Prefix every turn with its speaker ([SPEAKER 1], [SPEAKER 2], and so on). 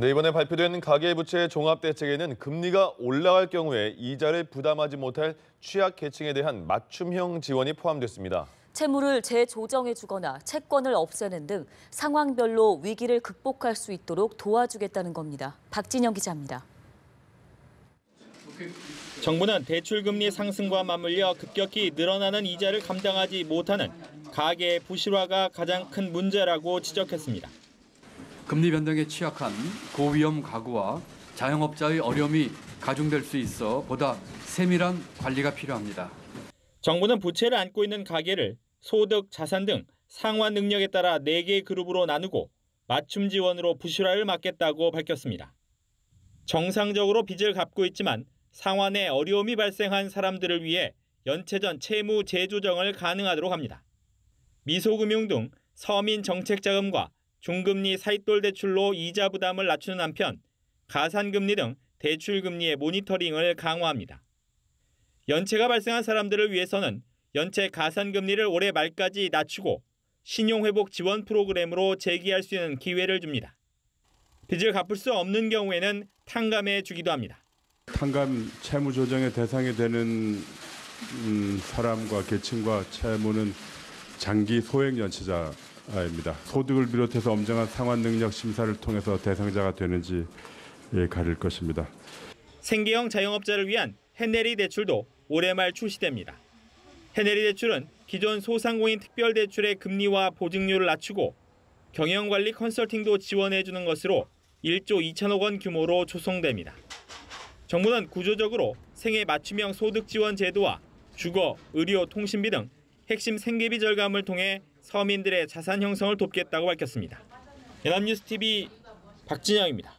[SPEAKER 1] 네, 이번에 발표된 가계부채 종합대책에는 금리가 올라갈 경우에 이자를 부담하지 못할 취약계층에 대한 맞춤형 지원이 포함됐습니다.
[SPEAKER 2] 채무를 재조정해주거나 채권을 없애는 등 상황별로 위기를 극복할 수 있도록 도와주겠다는 겁니다. 박진영 기자입니다.
[SPEAKER 3] 정부는 대출금리 상승과 맞물려 급격히 늘어나는 이자를 감당하지 못하는 가계의 부실화가 가장 큰 문제라고 지적했습니다.
[SPEAKER 4] 금리 변동에 취약한 고위험 가구와 자영업자의 어려움이 가중될 수 있어 보다 세밀한 관리가 필요합니다.
[SPEAKER 3] 정부는 부채를 안고 있는 가계를 소득, 자산 등 상환 능력에 따라 4개 그룹으로 나누고 맞춤 지원으로 부실화를 막겠다고 밝혔습니다. 정상적으로 빚을 갚고 있지만 상환에 어려움이 발생한 사람들을 위해 연체 전 채무 재조정을 가능하도록 합니다. 미소금융 등 서민 정책자금과 중금리 사익돌 대출로 이자 부담을 낮추는 한편 가산금리 등 대출금리의 모니터링을 강화합니다. 연체가 발생한 사람들을 위해서는 연체 가산금리를 올해 말까지 낮추고 신용회복 지원 프로그램으로 재기할 수 있는 기회를 줍니다. 빚을 갚을 수 없는 경우에는 탕감해 주기도 합니다.
[SPEAKER 5] 탕감 채무 조정의 대상이 되는 사람과 계층과 채무는 장기 소액 연체자입니다. 소득을 비롯해서 엄정한 상환 능력 심사를 통해서 대상자가 되는지 가릴 것입니다.
[SPEAKER 3] 생계형 자영업자를 위한 해내리 대출도 올해 말 출시됩니다. 해내리 대출은 기존 소상공인 특별대출의 금리와 보증료를 낮추고 경영관리 컨설팅도 지원해주는 것으로 1조 2천억 원 규모로 조성됩니다. 정부는 구조적으로 생애 맞춤형 소득 지원 제도와 주거, 의료, 통신비 등 핵심 생계비 절감을 통해 서민들의 자산 형성을 돕겠다고 밝혔습니다. 연합뉴스TV 박진영입니다.